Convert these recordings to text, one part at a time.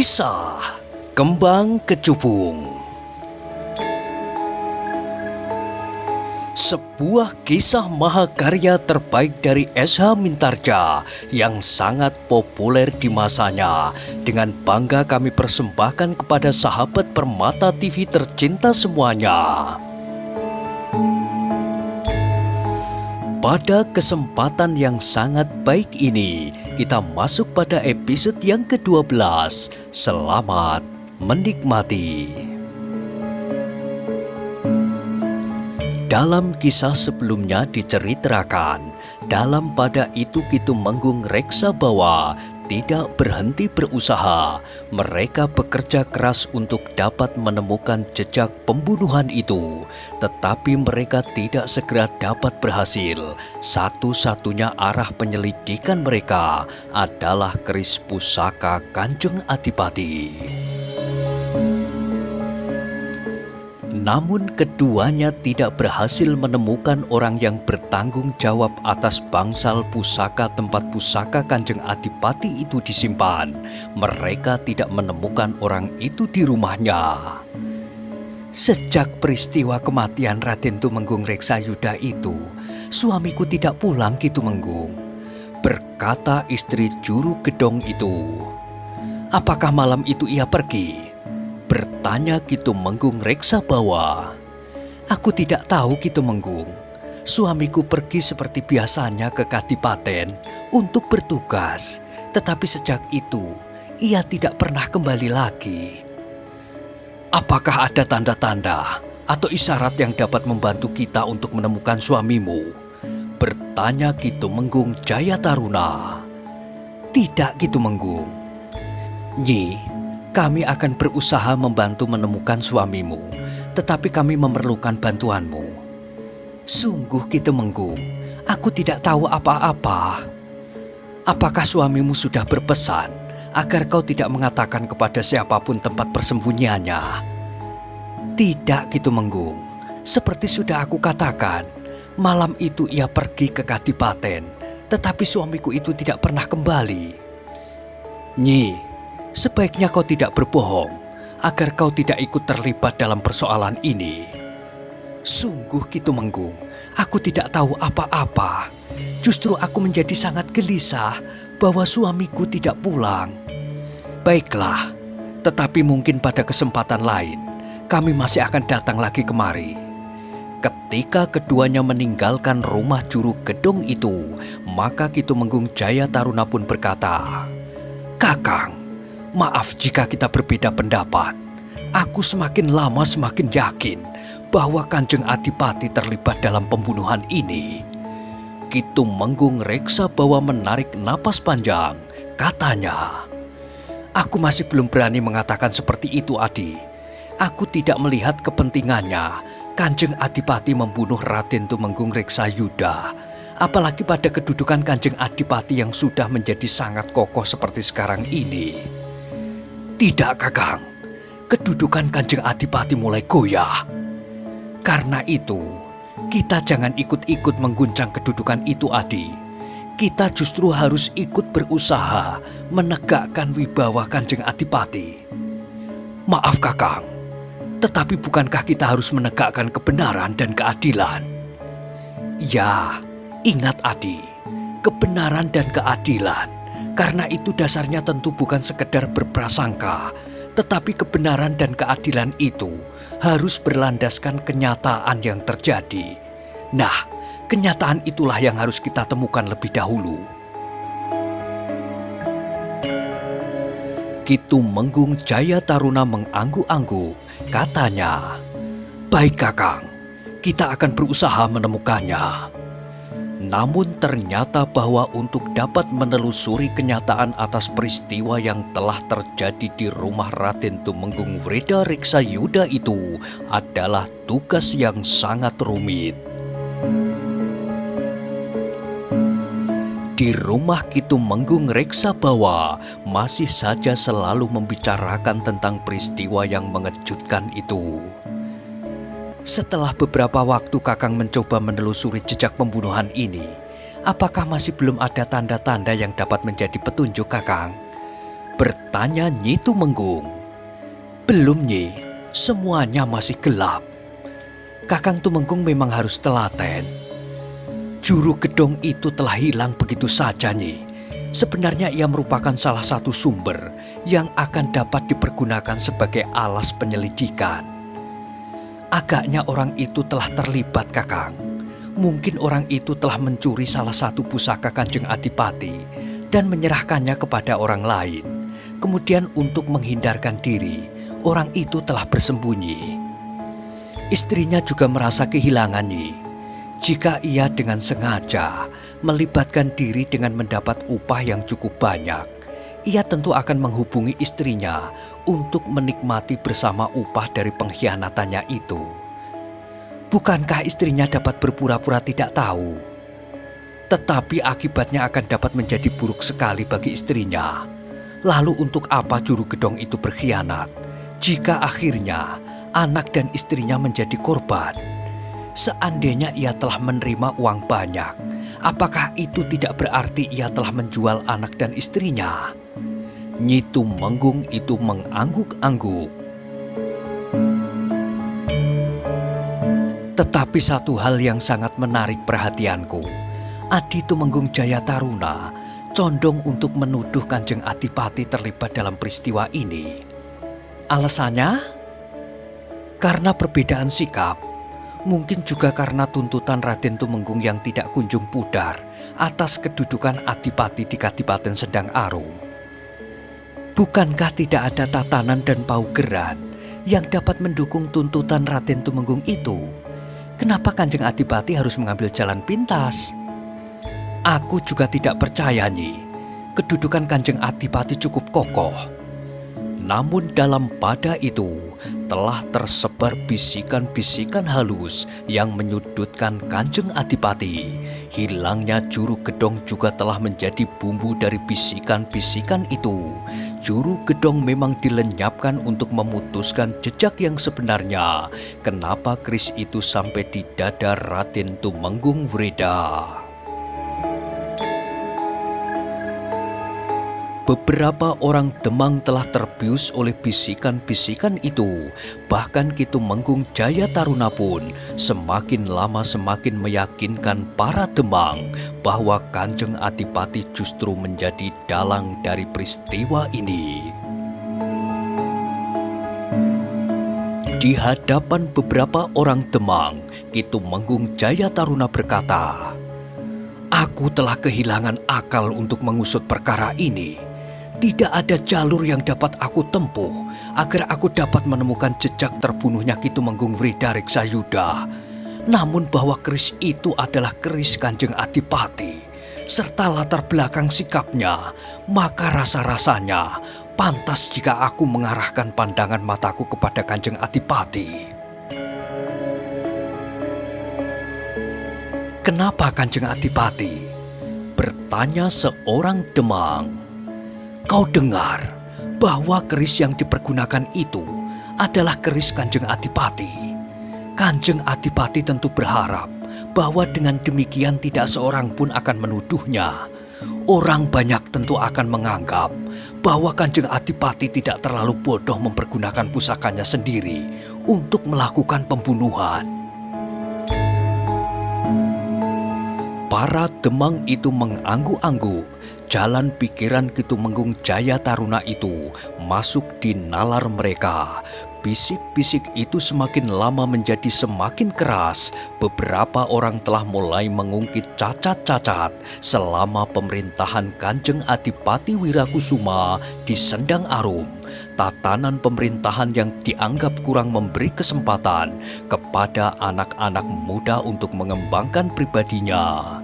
Kisah Kembang Kecubung. Sebuah kisah mahakarya terbaik dari S.H. Mintarja yang sangat populer di masanya. Dengan bangga kami persembahkan kepada sahabat Permata TV tercinta semuanya. Pada kesempatan yang sangat baik ini, kita masuk pada episode yang ke-12. Selamat menikmati. Dalam kisah sebelumnya diceritakan, dalam pada itu Kitumenggung Reksabawa tidak berhenti berusaha. Mereka bekerja keras untuk dapat menemukan jejak pembunuhan itu, tetapi mereka tidak segera dapat berhasil. Satu-satunya arah penyelidikan mereka adalah keris pusaka Kanjeng Adipati. Namun keduanya tidak berhasil menemukan orang yang bertanggung jawab atas bangsal pusaka tempat pusaka Kanjeng Adipati itu disimpan. Mereka tidak menemukan orang itu di rumahnya. Sejak peristiwa kematian Raden Tumenggung Reksayuda itu, suamiku tidak pulang Kitumenggung, berkata istri juru gedong itu. Apakah malam itu ia pergi? Bertanya Kitumenggung Reksabawa. Aku tidak tahu Kitumenggung. Suamiku pergi seperti biasanya ke Kadipaten untuk bertugas. Tetapi sejak itu ia tidak pernah kembali lagi. Apakah ada tanda-tanda atau isyarat yang dapat membantu kita untuk menemukan suamimu? Bertanya Kitumenggung Jayataruna. Tidak Kitumenggung. Nyi, kami akan berusaha membantu menemukan suamimu, tetapi kami memerlukan bantuanmu. Sungguh Kitumenggung, aku tidak tahu apa-apa. Apakah suamimu sudah berpesan agar kau tidak mengatakan kepada siapapun tempat persembunyiannya? Tidak Kitumenggung, seperti sudah aku katakan, malam itu ia pergi ke Kadipaten, tetapi suamiku itu tidak pernah kembali. Nyi, sebaiknya kau tidak berbohong, agar kau tidak ikut terlibat dalam persoalan ini. Sungguh Kitumenggung, aku tidak tahu apa-apa. Justru aku menjadi sangat gelisah bahwa suamiku tidak pulang. Baiklah, tetapi mungkin pada kesempatan lain, kami masih akan datang lagi kemari. Ketika keduanya meninggalkan rumah juru gedong itu, maka Kitumenggung Jayataruna pun berkata, Kakang, maaf jika kita berbeda pendapat. Aku semakin lama semakin yakin bahwa Kanjeng Adipati terlibat dalam pembunuhan ini. Kitumenggung Reksabawa menarik napas panjang. Katanya, aku masih belum berani mengatakan seperti itu, Adi. Aku tidak melihat kepentingannya Kanjeng Adipati membunuh Raden Tumenggung Reksayuda. Apalagi pada kedudukan Kanjeng Adipati yang sudah menjadi sangat kokoh seperti sekarang ini. Tidak Kakang, kedudukan Kanjeng Adipati mulai goyah. Karena itu, kita jangan ikut-ikut mengguncang kedudukan itu, Adi. Kita justru harus ikut berusaha menegakkan wibawa Kanjeng Adipati. Maaf Kakang, tetapi bukankah kita harus menegakkan kebenaran dan keadilan? Ya, ingat Adi, kebenaran dan keadilan. Karena itu dasarnya tentu bukan sekedar berprasangka, tetapi kebenaran dan keadilan itu harus berlandaskan kenyataan yang terjadi. Nah, kenyataan itulah yang harus kita temukan lebih dahulu. Kitumenggung Jayataruna mengangguk-angguk, katanya, Baik Kakang, kita akan berusaha menemukannya. Namun ternyata bahwa untuk dapat menelusuri kenyataan atas peristiwa yang telah terjadi di rumah Raden Tumenggung Wreda Reksayuda itu adalah tugas yang sangat rumit. Di rumah Kitumenggung Reksabawa masih saja selalu membicarakan tentang peristiwa yang mengejutkan itu. Setelah beberapa waktu Kakang mencoba menelusuri jejak pembunuhan ini, apakah masih belum ada tanda-tanda yang dapat menjadi petunjuk Kakang? Bertanya Nyi Tumenggung. Belum Nyi, semuanya masih gelap. Kakang Tumenggung memang harus telaten. Juru gedong itu telah hilang begitu saja Nyi. Sebenarnya ia merupakan salah satu sumber yang akan dapat dipergunakan sebagai alas penyelidikan. Agaknya orang itu telah terlibat Kakang. Mungkin orang itu telah mencuri salah satu pusaka Kanjeng Adipati dan menyerahkannya kepada orang lain. Kemudian untuk menghindarkan diri, orang itu telah bersembunyi. Istrinya juga merasa kehilangan Nyi. Jika ia dengan sengaja melibatkan diri dengan mendapat upah yang cukup banyak, ia tentu akan menghubungi istrinya untuk menikmati bersama upah dari pengkhianatannya itu. Bukankah istrinya dapat berpura-pura tidak tahu? Tetapi akibatnya akan dapat menjadi buruk sekali bagi istrinya. Lalu untuk apa juru gedong itu berkhianat jika akhirnya anak dan istrinya menjadi korban? Seandainya ia telah menerima uang banyak, apakah itu tidak berarti ia telah menjual anak dan istrinya? Nyi Tumenggung itu mengangguk-angguk. Tetapi satu hal yang sangat menarik perhatianku, Adi Tumenggung Jayataruna condong untuk menuduh Kanjeng Adipati terlibat dalam peristiwa ini. Alasannya? Karena perbedaan sikap. Mungkin juga karena tuntutan Raden Tumenggung yang tidak kunjung pudar atas kedudukan Adipati di Kadipaten Sendang Arum. Bukankah tidak ada tatanan dan paugeran yang dapat mendukung tuntutan Raden Tumenggung itu? Kenapa Kanjeng Adipati harus mengambil jalan pintas? Aku juga tidak percaya Nyi, kedudukan Kanjeng Adipati cukup kokoh. Namun dalam pada itu telah tersebar bisikan-bisikan halus yang menyudutkan Kanjeng Adipati. Hilangnya juru gedong juga telah menjadi bumbu dari bisikan-bisikan itu. Juru gedong memang dilenyapkan untuk memutuskan jejak yang sebenarnya. Kenapa keris itu sampai di dada Raden Tumenggung Wreda? Beberapa orang Demang telah terbius oleh bisikan-bisikan itu. Bahkan Ki Tumenggung Jayataruna pun semakin lama semakin meyakinkan para Demang bahwa Kanjeng Adipati justru menjadi dalang dari peristiwa ini. Di hadapan beberapa orang Demang, Ki Tumenggung Jayataruna berkata, "Aku telah kehilangan akal untuk mengusut perkara ini. Tidak ada jalur yang dapat aku tempuh agar aku dapat menemukan jejak terbunuhnya Ki Tumenggung Wreda Reksayuda. Namun bahwa keris itu adalah keris Kanjeng Adipati, serta latar belakang sikapnya, maka rasa-rasanya pantas jika aku mengarahkan pandangan mataku kepada Kanjeng Adipati." "Kenapa Kanjeng Adipati?" bertanya seorang Demang. "Kau dengar bahwa keris yang dipergunakan itu adalah keris Kanjeng Adipati. Kanjeng Adipati tentu berharap bahwa dengan demikian tidak seorang pun akan menuduhnya. Orang banyak tentu akan menganggap bahwa Kanjeng Adipati tidak terlalu bodoh mempergunakan pusakanya sendiri untuk melakukan pembunuhan." Para Demang itu mengangguk-angguk. Jalan pikiran Ki Tumenggung Jayataruna itu masuk di nalar mereka. Bisik-bisik itu semakin lama menjadi semakin keras. Beberapa orang telah mulai mengungkit cacat-cacat selama pemerintahan Kanjeng Adipati Wirakusuma di Sendang Arum. Tatanan pemerintahan yang dianggap kurang memberi kesempatan kepada anak-anak muda untuk mengembangkan pribadinya.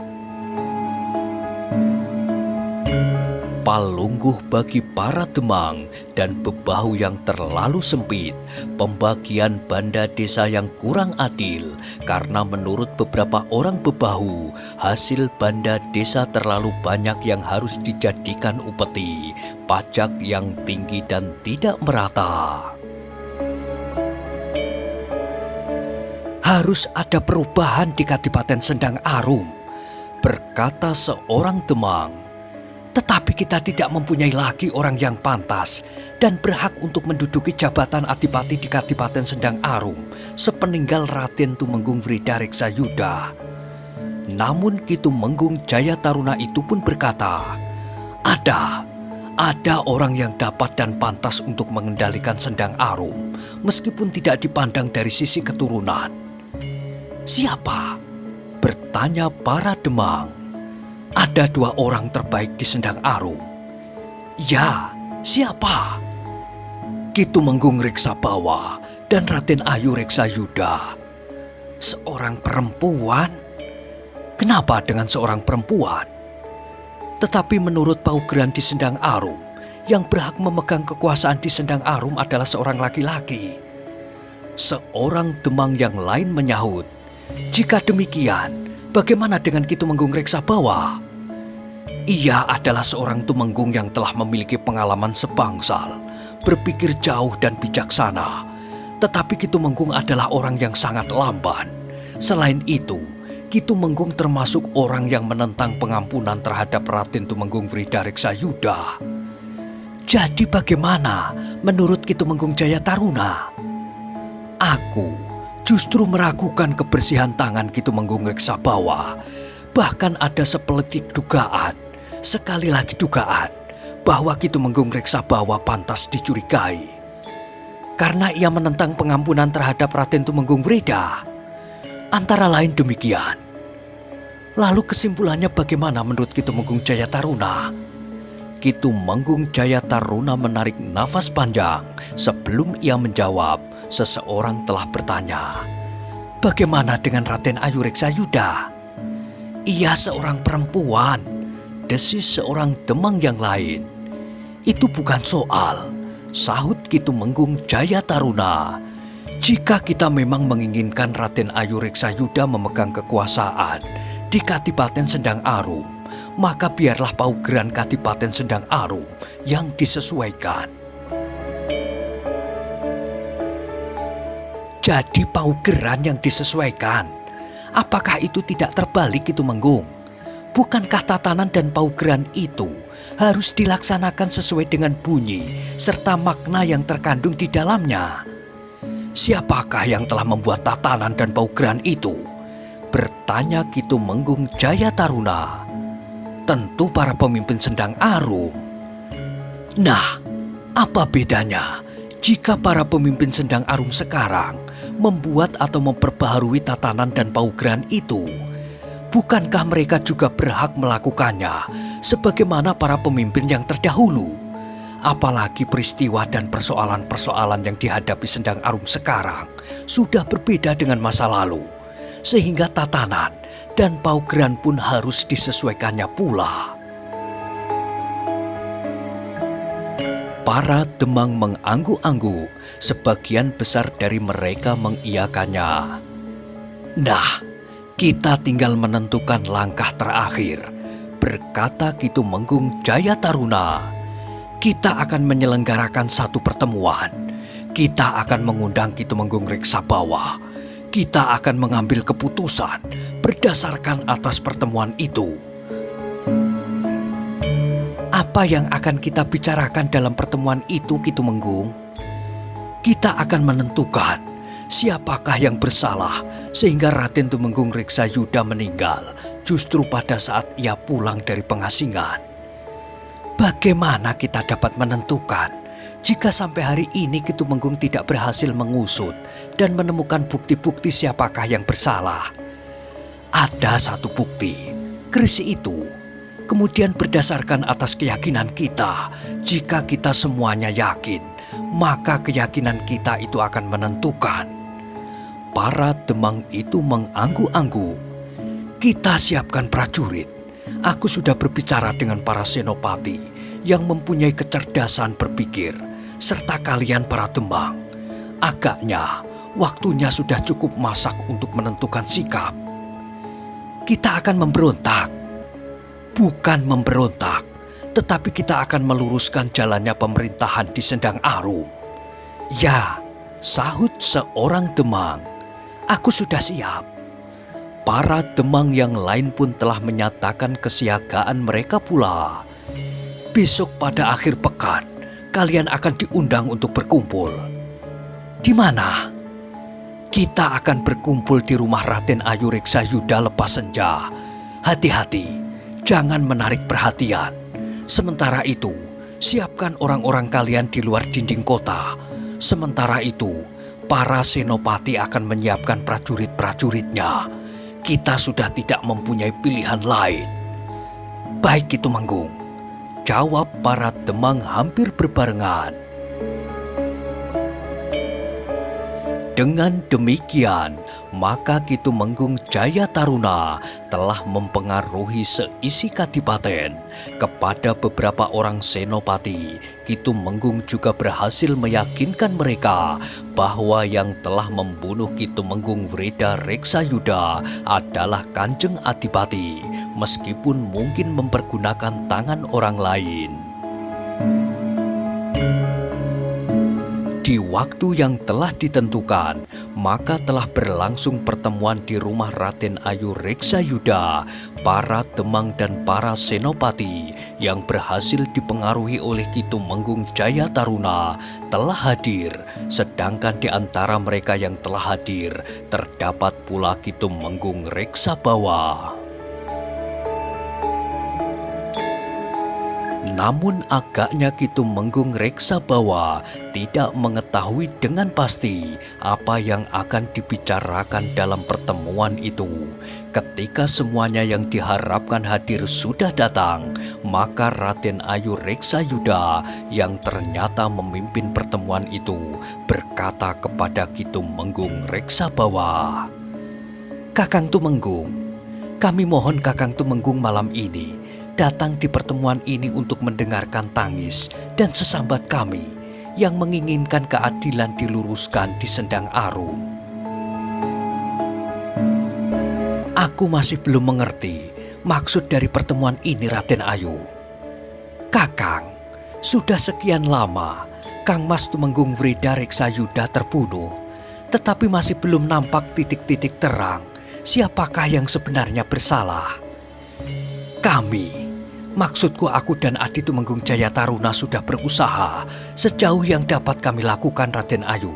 Palungguh bagi para Demang dan bebahu yang terlalu sempit, pembagian banda desa yang kurang adil, karena menurut beberapa orang bebahu, hasil banda desa terlalu banyak yang harus dijadikan upeti, pajak yang tinggi dan tidak merata. "Harus ada perubahan di Kadipaten Sendang Arum," berkata seorang Demang. "Tetapi kita tidak mempunyai lagi orang yang pantas dan berhak untuk menduduki jabatan adipati di Kadipaten Sendang Arum sepeninggal Raden Tumenggung Wridareksayuda. Namun Ki Tumenggung Jaya Taruna itu pun berkata, ada orang yang dapat dan pantas untuk mengendalikan Sendang Arum meskipun tidak dipandang dari sisi keturunan. Siapa? Bertanya para demang. Ada 2 orang terbaik di Sendang Arum. Ya, siapa? Ki Tumenggung Reksabawa dan Raden Ayu Reksayuda. Seorang perempuan? Kenapa dengan seorang perempuan? Tetapi menurut paugeran di Sendang Arum, yang berhak memegang kekuasaan di Sendang Arum adalah seorang laki-laki. Seorang demang yang lain menyahut, jika demikian, bagaimana dengan Ki Tumenggung Reksabawa? Ia adalah seorang tumenggung yang telah memiliki pengalaman sebangsal, berpikir jauh dan bijaksana. Tetapi Ki Tumenggung adalah orang yang sangat lamban. Selain itu, Ki Tumenggung termasuk orang yang menentang pengampunan terhadap Raden Tumenggung Wridareksayuda. Jadi bagaimana menurut Ki Tumenggung Jaya Taruna? Aku justru meragukan kebersihan tangan Ki Tumenggung Reksabawa. Bahkan ada sepeletik dugaan, sekali lagi dugaan, bahwa Ki Tumenggung Reksabawa pantas dicurigai. Karena ia menentang pengampunan terhadap Raden Tumenggung Wrida. Antara lain demikian. Lalu kesimpulannya bagaimana menurut Ki Tumenggung Jaya Taruna? Ki Tumenggung Jaya Taruna menarik nafas panjang. Sebelum ia menjawab, seseorang telah bertanya, bagaimana dengan Raden Ayu Reksayuda? Ia seorang perempuan, desis seorang demang yang lain. Itu bukan soal, sahut Ki Tumenggung Jaya Taruna. Jika kita memang menginginkan Raden Ayu Reksayuda memegang kekuasaan di Kadipaten Sendang Arum, maka biarlah paugeran Kadipaten Sendang Arum yang disesuaikan. Jadi paugeran yang disesuaikan. Apakah itu tidak terbalik Ki Tumenggung? Bukankah tatanan dan paugeran itu harus dilaksanakan sesuai dengan bunyi serta makna yang terkandung di dalamnya? Siapakah yang telah membuat tatanan dan paugeran itu? Bertanya Ki Tumenggung Jaya Taruna. Tentu para pemimpin Sendang Arum. Nah, apa bedanya jika para pemimpin Sendang Arum sekarang membuat atau memperbaharui tatanan dan paugeran itu? Bukankah mereka juga berhak melakukannya sebagaimana para pemimpin yang terdahulu? Apalagi peristiwa dan persoalan-persoalan yang dihadapi Sendang Arum sekarang sudah berbeda dengan masa lalu, sehingga tatanan dan paugeran pun harus disesuaikannya pula. Para demang mengangguk-angguk, sebagian besar dari mereka mengiyakannya. Nah, kita tinggal menentukan langkah terakhir, berkata Ki Tumenggung Jaya Taruna. Kita akan menyelenggarakan satu pertemuan. Kita akan mengundang Ki Tumenggung Reksabawa. Kita akan mengambil keputusan berdasarkan atas pertemuan itu. Apa yang akan kita bicarakan dalam pertemuan itu, Ki Tumenggung? Kita akan menentukan siapakah yang bersalah sehingga Raden Tumenggung Reksayuda meninggal justru pada saat ia pulang dari pengasingan. Bagaimana kita dapat menentukan jika sampai hari ini Ki Tumenggung tidak berhasil mengusut dan menemukan bukti-bukti siapakah yang bersalah? Ada satu bukti, keris itu. Kemudian berdasarkan atas keyakinan kita, jika kita semuanya yakin, maka keyakinan kita itu akan menentukan. Para demang itu mengangguk-angguk. Kita siapkan prajurit. Aku sudah berbicara dengan para senopati yang mempunyai kecerdasan berpikir, serta kalian para demang. Agaknya waktunya sudah cukup masak untuk menentukan sikap. Kita akan memberontak. Bukan memberontak, tetapi kita akan meluruskan jalannya pemerintahan di Sendang Arum. Ya, sahut seorang demang. Aku sudah siap. Para demang yang lain pun telah menyatakan kesiagaan mereka pula. besok pada akhir pekan kalian akan diundang untuk berkumpul. Di mana? Kita akan berkumpul di rumah Raden Ayu Reksayuda lepas senja. Hati-hati, jangan menarik perhatian. Sementara itu, siapkan orang-orang kalian di luar dinding kota. Sementara itu, para senopati akan menyiapkan prajurit-prajuritnya. Kita sudah tidak mempunyai pilihan lain. Baik Kitumenggung, jawab para Demang hampir berbarengan. Dengan demikian, maka Kitumenggung Jayataruna telah mempengaruhi seisi kadipaten. Kepada beberapa orang senopati, Kitumenggung juga berhasil meyakinkan mereka bahwa yang telah membunuh Kitumenggung Wreda Reksayuda adalah Kanjeng Adipati, meskipun mungkin mempergunakan tangan orang lain. Di waktu yang telah ditentukan, maka telah berlangsung pertemuan di rumah Raden Ayu Reksayuda. Para Demang dan para senopati yang berhasil dipengaruhi oleh Kitumenggung Jayataruna telah hadir. Sedangkan di antara mereka yang telah hadir, terdapat pula Kitumenggung Reksabawa. Namun agaknya Kitumenggung Reksabawa tidak mengetahui dengan pasti apa yang akan dibicarakan dalam pertemuan itu. Ketika semuanya yang diharapkan hadir sudah datang, maka Raden Ayu Reksayuda yang ternyata memimpin pertemuan itu berkata kepada Kitumenggung Reksabawa, "Kakang Tumenggung, kami mohon Kakang Tumenggung malam ini datang di pertemuan ini untuk mendengarkan tangis dan sesambat kami yang menginginkan keadilan diluruskan di Sendang Arum." Aku masih belum mengerti maksud dari pertemuan ini, Raden Ayu. Kakang, sudah sekian lama Kang Mas Tumenggung Wreda Reksayuda terbunuh, tetapi masih belum nampak titik-titik terang siapakah yang sebenarnya bersalah. Kami, maksudku aku dan Adi Tumenggung Jayataruna sudah berusaha sejauh yang dapat kami lakukan, Raden Ayu.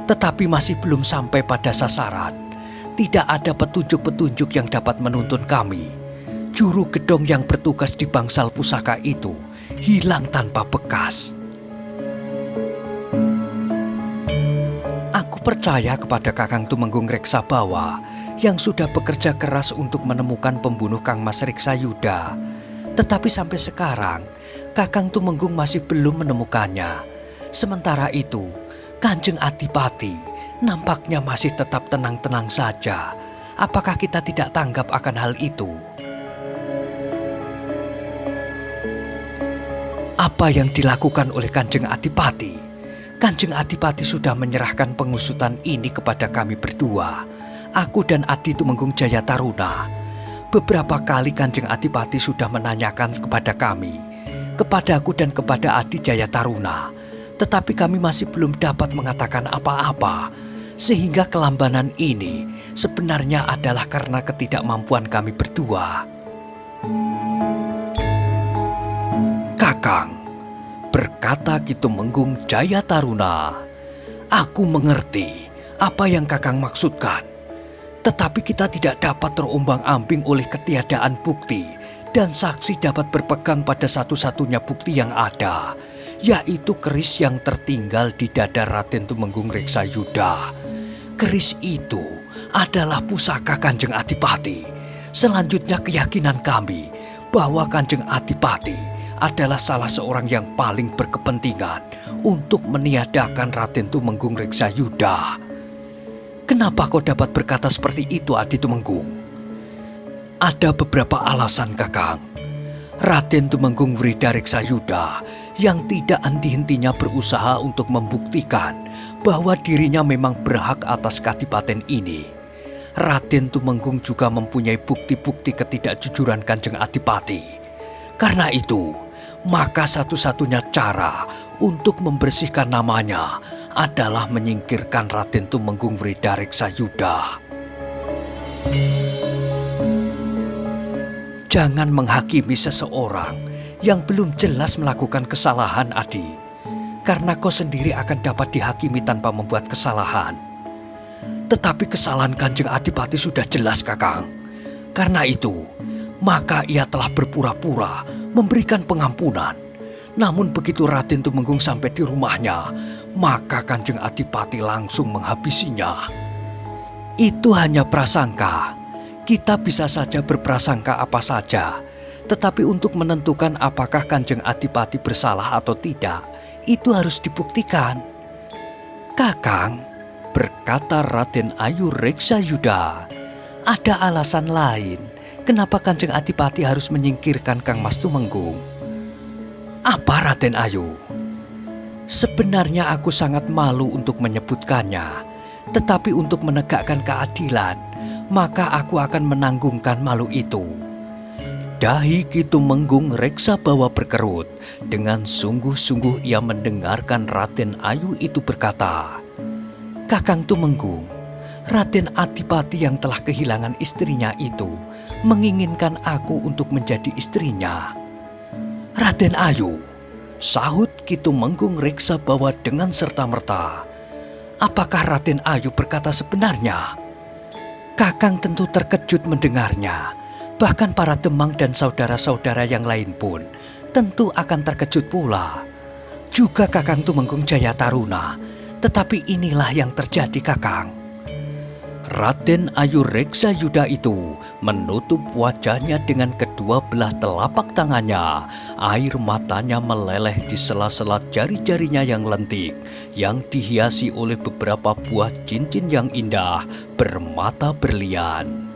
Tetapi masih belum sampai pada sasaran. Tidak ada petunjuk-petunjuk yang dapat menuntun kami. Juru gedong yang bertugas di bangsal pusaka itu hilang tanpa bekas. Aku percaya kepada Kakang Tumenggung Reksabawa yang sudah bekerja keras untuk menemukan pembunuh Kang Mas Reksayuda. Tetapi sampai sekarang, Kakang Tumenggung masih belum menemukannya. Sementara itu, Kanjeng Adipati nampaknya masih tetap tenang-tenang saja. Apakah kita tidak tanggap akan hal itu? Apa yang dilakukan oleh Kanjeng Adipati? Kanjeng Adipati sudah menyerahkan pengusutan ini kepada kami berdua, aku dan Adi Tumenggung Jayataruna. Beberapa kali Kanjeng Adipati sudah menanyakan kepada kami, kepadaku dan kepada Adi Jayataruna, tetapi kami masih belum dapat mengatakan apa-apa, sehingga kelambanan ini sebenarnya adalah karena ketidakmampuan kami berdua. Kakang, berkata Kitumenggung Jayataruna, aku mengerti apa yang Kakang maksudkan. Tetapi kita tidak dapat terombang-ambing oleh ketiadaan bukti, dan saksi dapat berpegang pada satu-satunya bukti yang ada, yaitu keris yang tertinggal di dada Raden Tumenggung Reksayuda. Keris itu adalah pusaka Kanjeng Adipati. Selanjutnya keyakinan kami bahwa Kanjeng Adipati adalah salah seorang yang paling berkepentingan untuk meniadakan Raden Tumenggung Reksayuda. Kenapa kau dapat berkata seperti itu, Adi Tumenggung? Ada beberapa alasan, Kakang. Raden Tumenggung Wreda Reksayuda yang tidak henti-hentinya berusaha untuk membuktikan bahwa dirinya memang berhak atas kadipaten ini. Raden Tumenggung juga mempunyai bukti-bukti ketidakjujuran Kanjeng Adipati. Karena itu, maka satu-satunya cara untuk membersihkan namanya adalah menyingkirkan Raden Tumenggung Wreda Reksayuda. Jangan menghakimi seseorang yang belum jelas melakukan kesalahan, Adi. Karena kau sendiri akan dapat dihakimi tanpa membuat kesalahan. Tetapi kesalahan Kanjeng Adipati sudah jelas, Kakang. Karena itu, maka ia telah berpura-pura memberikan pengampunan. Namun begitu Raden Tumenggung sampai di rumahnya, maka Kanjeng Adipati langsung menghabisinya. Itu hanya prasangka. Kita bisa saja berprasangka apa saja. Tetapi untuk menentukan apakah Kanjeng Adipati bersalah atau tidak, itu harus dibuktikan. Kakang, berkata Raden Ayu Reksayuda, ada alasan lain kenapa Kanjeng Adipati harus menyingkirkan Kang Mas Tumenggung. Apa, Raden Ayu? Sebenarnya aku sangat malu untuk menyebutkannya, tetapi untuk menegakkan keadilan, maka aku akan menanggungkan malu itu. Dahi Ki Tumenggung Reksabawa berkerut. Dengan sungguh-sungguh ia mendengarkan Raden Ayu itu berkata, Kakang Tumenggung, Raden Adipati yang telah kehilangan istrinya itu menginginkan aku untuk menjadi istrinya. Raden Ayu, sahut Ki Tumenggung Reksabawa dengan serta-merta. Apakah Raden Ayu berkata sebenarnya? Kakang tentu terkejut mendengarnya. Bahkan para Demang dan saudara-saudara yang lain pun tentu akan terkejut pula. Juga Kakang Tumenggung Jaya Taruna. Tetapi inilah yang terjadi, Kakang. Raden Ayu Reksayuda itu menutup wajahnya dengan kedua belah telapak tangannya. Air matanya meleleh di sela-sela jari-jarinya yang lentik, yang dihiasi oleh beberapa buah cincin yang indah bermata berlian.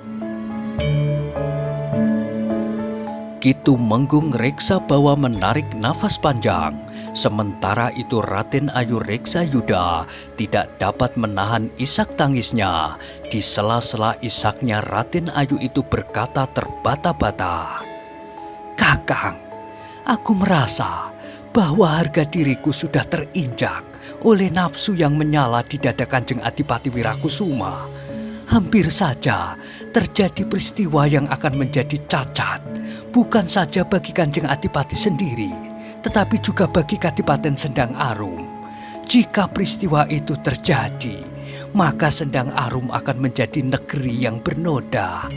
Ki Tumenggung Reksabawa menarik nafas panjang. Sementara itu Raden Ayu Reksayuda tidak dapat menahan isak tangisnya. Di sela-sela isaknya Raden Ayu itu berkata terbata-bata, Kakang, aku merasa bahwa harga diriku sudah terinjak oleh nafsu yang menyala di dada Kanjeng Adipati Wirakusuma. Hampir saja terjadi peristiwa yang akan menjadi cacat, bukan saja bagi Kanjeng Adipati sendiri, tetapi juga bagi Kadipaten Sendang Arum. Jika peristiwa itu terjadi, maka Sendang Arum akan menjadi negeri yang bernoda.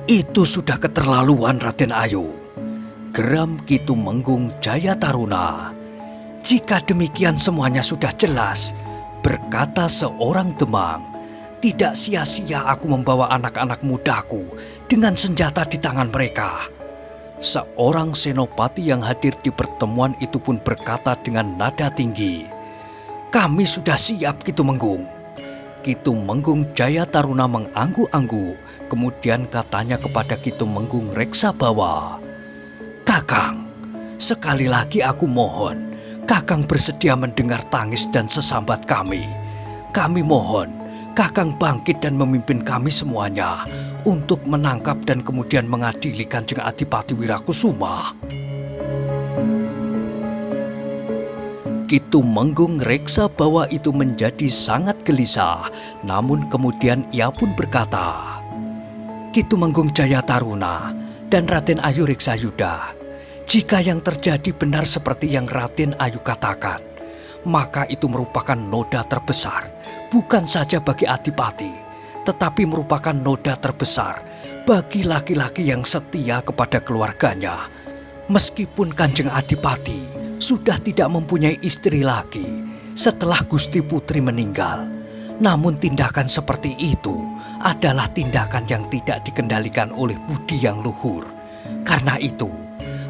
Itu sudah keterlaluan, Raden Ayu, geram Ki Tumenggung Jaya Taruna. Jika demikian semuanya sudah jelas, berkata seorang Demang, tidak sia-sia aku membawa anak-anak mudaku dengan senjata di tangan mereka. Seorang senopati yang hadir di pertemuan itu pun berkata dengan nada tinggi, kami sudah siap, Ki Tumenggung. Ki Tumenggung Jaya Taruna mengangguk-angguk, kemudian katanya kepada Ki Tumenggung Reksabawa, Kakang, sekali lagi aku mohon, Kakang bersedia mendengar tangis dan sesambat kami. Kami mohon, Kakang bangkit dan memimpin kami semuanya untuk menangkap dan kemudian mengadili Kanjeng Adipati Wirakusuma. Ki Tumenggung Reksabawa itu menjadi sangat gelisah, namun kemudian ia pun berkata, Ki Tumenggung Jaya Taruna dan Raden Ayu Reksayuda, jika yang terjadi benar seperti yang Raden Ayu katakan, maka itu merupakan noda terbesar, bukan saja bagi Adipati, tetapi merupakan noda terbesar bagi laki-laki yang setia kepada keluarganya. Meskipun Kanjeng Adipati sudah tidak mempunyai istri lagi setelah Gusti Putri meninggal, namun tindakan seperti itu adalah tindakan yang tidak dikendalikan oleh budi yang luhur. Karena itu,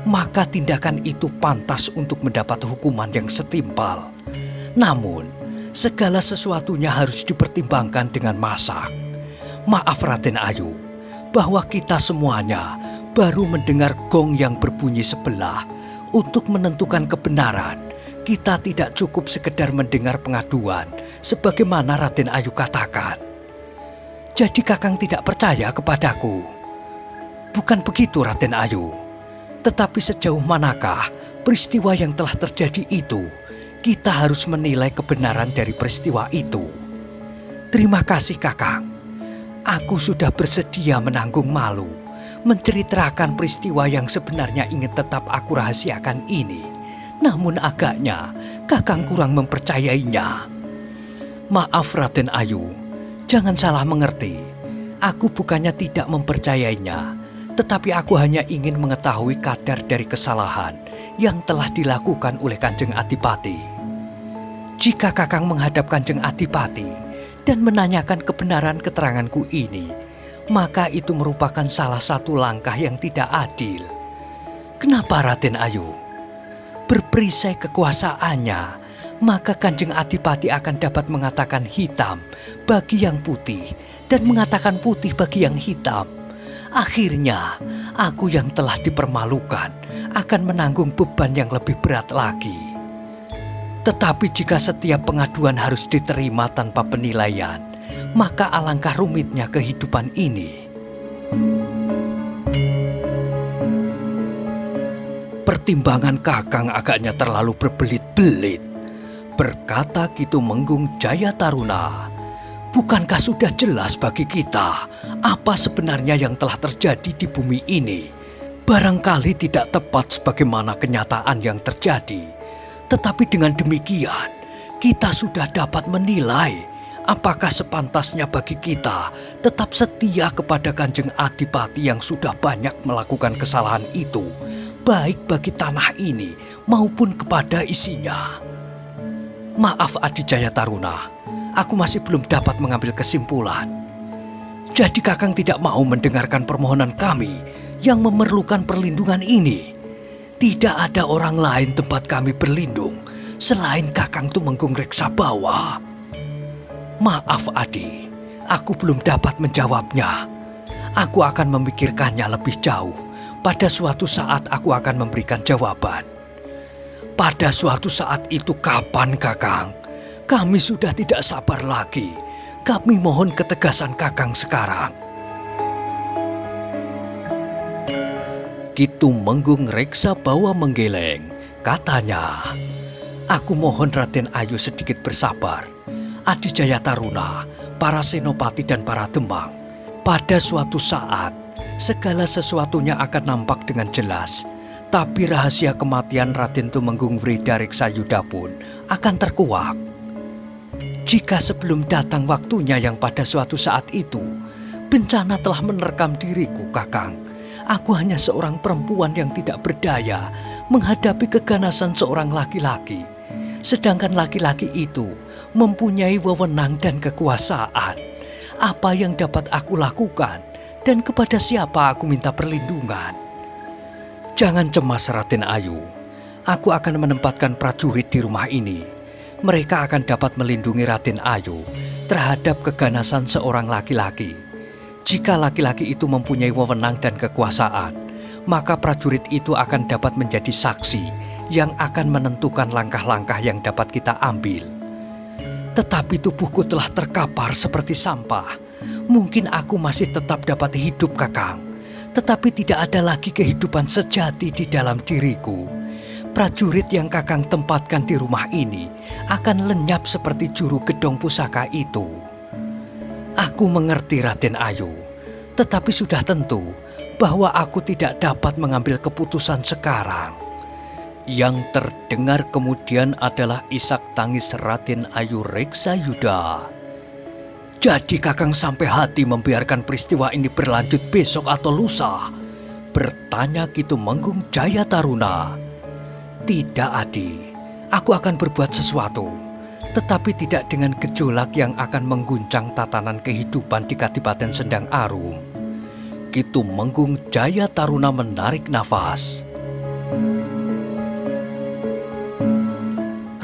maka tindakan itu pantas untuk mendapat hukuman yang setimpal. Namun, segala sesuatunya harus dipertimbangkan dengan masak. Maaf Raden Ayu, bahwa kita semuanya baru mendengar gong yang berbunyi sebelah. Untuk menentukan kebenaran, kita tidak cukup sekedar mendengar pengaduan, sebagaimana Raden Ayu katakan. Jadi Kakang tidak percaya kepadaku? Bukan begitu Raden Ayu. Tetapi sejauh manakah peristiwa yang telah terjadi itu? Kita harus menilai kebenaran dari peristiwa itu. Terima kasih Kakang. Aku sudah bersedia menanggung malu. menceritakan peristiwa yang sebenarnya ingin tetap aku rahasiakan ini. Namun agaknya Kakang kurang mempercayainya. Maaf Raden Ayu, jangan salah mengerti. Aku bukannya tidak mempercayainya, tetapi aku hanya ingin mengetahui kadar dari kesalahan yang telah dilakukan oleh Kanjeng Adipati. Jika Kakang menghadap Kanjeng Adipati dan menanyakan kebenaran keteranganku ini, maka itu merupakan salah satu langkah yang tidak adil. Kenapa Raden Ayu? Berperisai kekuasaannya, maka Kanjeng Adipati akan dapat mengatakan hitam bagi yang putih dan mengatakan putih bagi yang hitam. Akhirnya, aku yang telah dipermalukan akan menanggung beban yang lebih berat lagi. Tetapi jika setiap pengaduan harus diterima tanpa penilaian, maka alangkah rumitnya kehidupan ini. Pertimbangan Kakang agaknya terlalu berbelit-belit, berkata Kitumenggung Jayataruna. Bukankah sudah jelas bagi kita apa sebenarnya yang telah terjadi di bumi ini? Barangkali tidak tepat sebagaimana kenyataan yang terjadi. Tetapi dengan demikian, kita sudah dapat menilai apakah sepantasnya bagi kita tetap setia kepada Kanjeng Adipati yang sudah banyak melakukan kesalahan itu, baik bagi tanah ini maupun kepada isinya. Maaf Adijaya Taruna, aku masih belum dapat mengambil kesimpulan. Jadi Kakang tidak mau mendengarkan permohonan kami yang memerlukan perlindungan ini. Tidak ada orang lain tempat kami berlindung selain Kakang Tumenggung Reksabawa. Maaf Adi, aku belum dapat menjawabnya. Aku akan memikirkannya lebih jauh. Pada suatu saat aku akan memberikan jawaban. Pada suatu saat itu kapan Kakang? Kami sudah tidak sabar lagi. Kami mohon ketegasan Kakang sekarang. Kitumenggung Reksabawa menggeleng. Katanya, aku mohon Raden Ayu sedikit bersabar. Adijaya Taruna, para senopati dan para demang. Pada suatu saat, segala sesuatunya akan nampak dengan jelas. Tapi rahasia kematian Raden Tumenggung Wreda Reksayuda pun akan terkuak. Jika sebelum datang waktunya yang pada suatu saat itu, bencana telah menerkam diriku, Kakang. Aku hanya seorang perempuan yang tidak berdaya menghadapi keganasan seorang laki-laki. Sedangkan laki-laki itu mempunyai wewenang dan kekuasaan. Apa yang dapat aku lakukan dan kepada siapa aku minta perlindungan? Jangan cemas Raden Ayu. Aku akan menempatkan prajurit di rumah ini. Mereka akan dapat melindungi Raden Ayu terhadap keganasan seorang laki-laki. Jika laki-laki itu mempunyai wewenang dan kekuasaan, maka prajurit itu akan dapat menjadi saksi yang akan menentukan langkah-langkah yang dapat kita ambil. Tetapi tubuhku telah terkapar seperti sampah. Mungkin aku masih tetap dapat hidup, Kakang. Tetapi tidak ada lagi kehidupan sejati di dalam diriku. Prajurit yang Kakang tempatkan di rumah ini akan lenyap seperti juru gedong pusaka itu. Aku mengerti Raden Ayu, tetapi sudah tentu bahwa aku tidak dapat mengambil keputusan sekarang. Yang terdengar kemudian adalah isak tangis Raden Ayu Reksayuda. Jadi Kakang sampai hati membiarkan peristiwa ini berlanjut besok atau lusa? Bertanya Kitumenggung Jayataruna. Tidak Adi, aku akan berbuat sesuatu. Tetapi tidak dengan gejolak yang akan mengguncang tatanan kehidupan di Kadipaten Sendang Arum. Kitumenggung Jayataruna menarik nafas.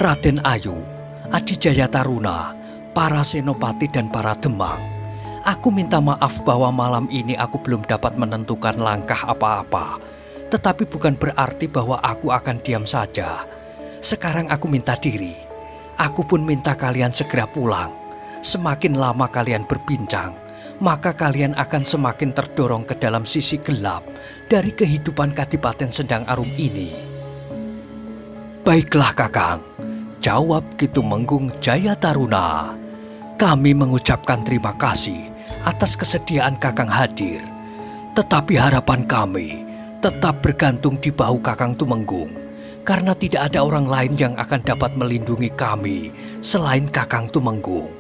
Raden Ayu, Adijaya Taruna, para senopati dan para demang, aku minta maaf bahwa malam ini aku belum dapat menentukan langkah apa-apa. Tetapi bukan berarti bahwa aku akan diam saja. Sekarang aku minta diri. Aku pun minta kalian segera pulang. Semakin lama kalian berbincang, maka kalian akan semakin terdorong ke dalam sisi gelap dari kehidupan Kadipaten Sendang Arum ini. Baiklah Kakang, jawab Kitumenggung Jayataruna. Kami mengucapkan terima kasih atas kesediaan Kakang hadir. Tetapi harapan kami tetap bergantung di bahu Kakang Tumenggung, karena tidak ada orang lain yang akan dapat melindungi kami selain Kakang Tumenggung.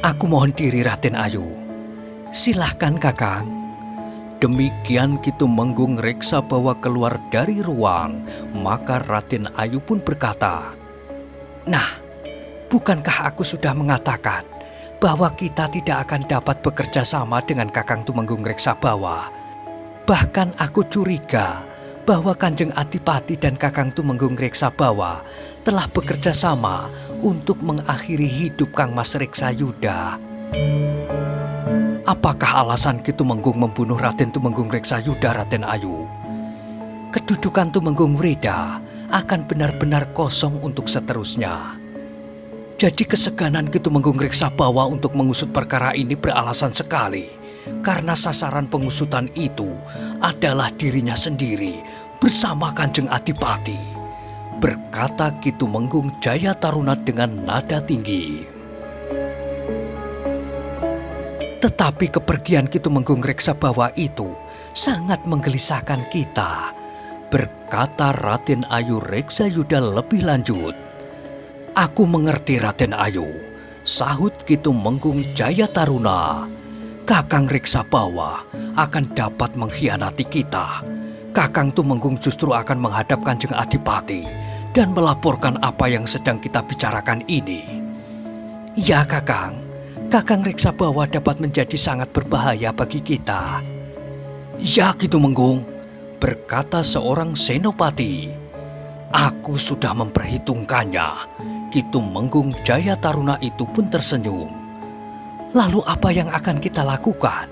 Aku mohon diri, Raden Ayu. Silahkan, Kakang. Demikian Ki Tumenggung reksa bawa keluar dari ruang, maka Raden Ayu pun berkata, "Nah, bukankah aku sudah mengatakan bahwa kita tidak akan dapat bekerja sama dengan Kakang Tumenggung Reksabawa? Bahkan aku curiga bahwa Kanjeng Adipati dan Kakang Tumenggung Reksabawa telah bekerja sama untuk mengakhiri hidup Kang Mas Reksayuda. Apakah alasan Ki Tumenggung membunuh Raden Tumenggung Reksayuda, Raden Ayu? Kedudukan Tumenggung Wreda akan benar-benar kosong untuk seterusnya. Jadi keseganan Ki Tumenggung Reksabawa untuk mengusut perkara ini beralasan sekali, karena sasaran pengusutan itu adalah dirinya sendiri bersama Kanjeng Adipati," berkata Ki Tumenggung Jayataruna dengan nada tinggi. Tetapi kepergian Ki Tumenggung Reksabawa itu sangat menggelisahkan kita, berkata Raden Ayu Reksayuda lebih lanjut. "Aku mengerti, Raden Ayu," sahut Ki Tumenggung Jayataruna. "Kakang Reksabawa akan dapat mengkhianati kita. Kakang Tumenggung justru akan menghadap Kanjeng Adipati dan melaporkan apa yang sedang kita bicarakan ini." "Ya, Kakang. Kakang Reksabawa dapat menjadi sangat berbahaya bagi kita." "Ya, Ki Tumenggung," berkata seorang senopati. "Aku sudah memperhitungkannya." Ki Tumenggung Jayataruna itu pun tersenyum. "Lalu apa yang akan kita lakukan?"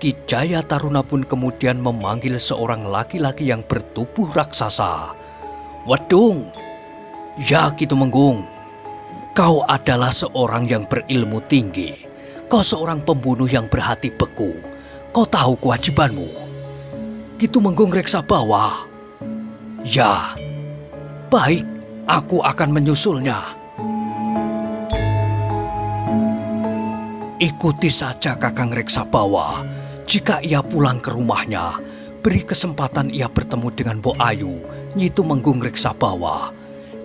Ki Jayataruna pun kemudian memanggil seorang laki-laki yang bertubuh raksasa. "Wedung." "Ya, Ki Tumenggung." "Kau adalah seorang yang berilmu tinggi. Kau seorang pembunuh yang berhati beku. Kau tahu kewajibanmu." Ki Tumenggung Reksabawa. "Ya, baik, aku akan menyusulnya." "Ikuti saja Kakang Reksabawa. Jika ia pulang ke rumahnya, beri kesempatan ia bertemu dengan Mbok Ayu, Nyi Tumenggung Reksabawa.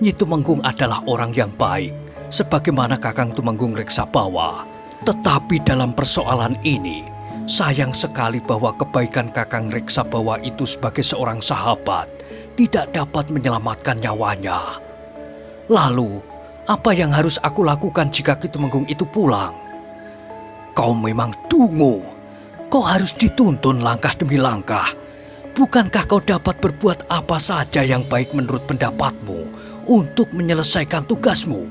Nyi Tumenggung adalah orang yang baik, sebagaimana Kakang Tumenggung Reksabawa. Tetapi dalam persoalan ini, sayang sekali bahwa kebaikan Kakang Reksabawa itu sebagai seorang sahabat tidak dapat menyelamatkan nyawanya. Lalu, apa yang harus aku lakukan jika Ki Tumenggung itu pulang?" "Kau memang dungu. Kau harus dituntun langkah demi langkah. Bukankah kau dapat berbuat apa saja yang baik menurut pendapatmu untuk menyelesaikan tugasmu?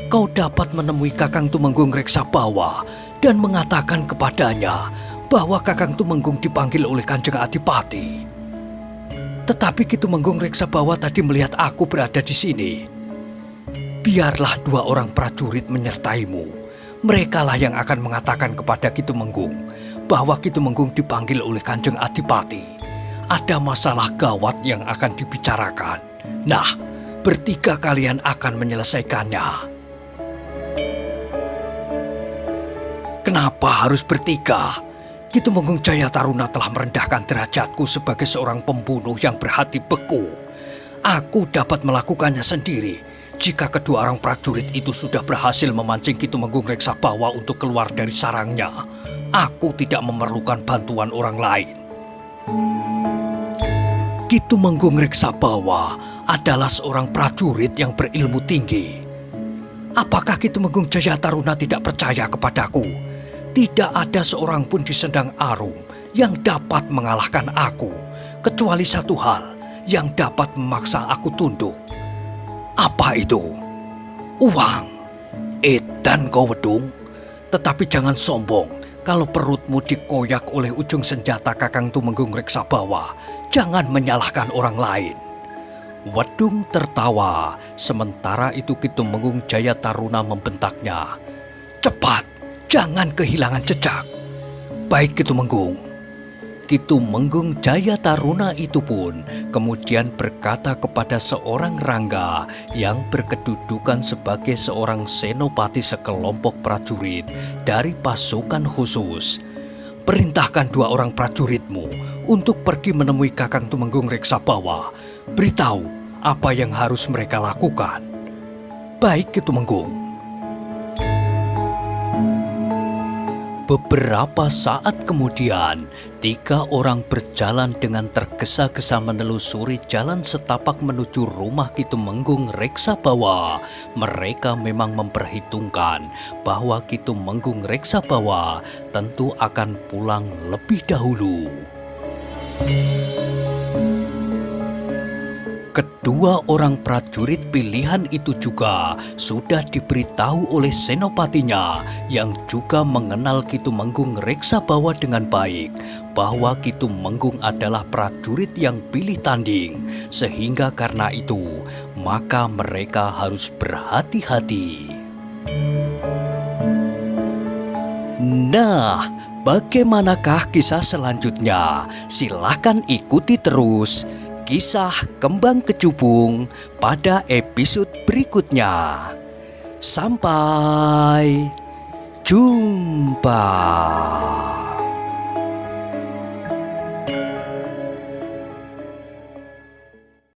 Kau dapat menemui Kakang Tumenggung Reksabawa dan mengatakan kepadanya bahwa Kakang Tumenggung dipanggil oleh Kanjeng Adipati. Tetapi Ki Tumenggung Reksabawa tadi melihat aku berada di sini. Biarlah 2 orang prajurit menyertaimu. Merekalah yang akan mengatakan kepada Ki Tumenggung bahwa Ki Tumenggung dipanggil oleh Kanjeng Adipati. Ada masalah gawat yang akan dibicarakan. Nah, bertiga kalian akan menyelesaikannya." "Kenapa harus bertiga? Ki Tumenggung Jayataruna telah merendahkan derajatku sebagai seorang pembunuh yang berhati beku. Aku dapat melakukannya sendiri jika kedua orang prajurit itu sudah berhasil memancing Ki Tumenggung Reksabawa untuk keluar dari sarangnya. Aku tidak memerlukan bantuan orang lain." Ki Tumenggung Reksabawa adalah seorang prajurit yang berilmu tinggi. Apakah Ki Tumenggung Jayataruna tidak percaya kepadaku? Tidak ada seorang pun di Sendang Arum yang dapat mengalahkan aku, kecuali satu hal yang dapat memaksa aku tunduk. Apa itu? Uang. Edan kau Wedung, tetapi jangan sombong. Kalau perutmu dikoyak oleh ujung senjata Kakang Tumenggung Reksabawa, jangan menyalahkan orang lain. Wedung tertawa, sementara itu Ki Tumenggung Jayataruna membentaknya. "Cepat, jangan kehilangan jejak." "Baik Ki Tumenggung." Ki Tumenggung Jayataruna itu pun kemudian berkata kepada seorang rangga yang berkedudukan sebagai seorang senopati sekelompok prajurit dari pasukan khusus, perintahkan 2 orang prajuritmu untuk pergi menemui Kakang Tumenggung Reksabawa. Beritahu apa yang harus mereka lakukan. Baik, Ki Tumenggung. Beberapa saat kemudian, 3 orang berjalan dengan tergesa-gesa menelusuri jalan setapak menuju rumah Ki Tumenggung Reksabawa. Mereka memang memperhitungkan bahwa Ki Tumenggung Reksabawa tentu akan pulang lebih dahulu. Kedua orang prajurit pilihan itu juga sudah diberitahu oleh senopatinya yang juga mengenal Ki Tumenggung Reksabawa dengan baik bahwa Ki Tumenggung adalah prajurit yang pilih tanding, sehingga karena itu maka mereka harus berhati-hati. Nah, bagaimanakah kisah selanjutnya? Silahkan ikuti terus Kisah Kembang Kecubung pada episode berikutnya. Sampai jumpa.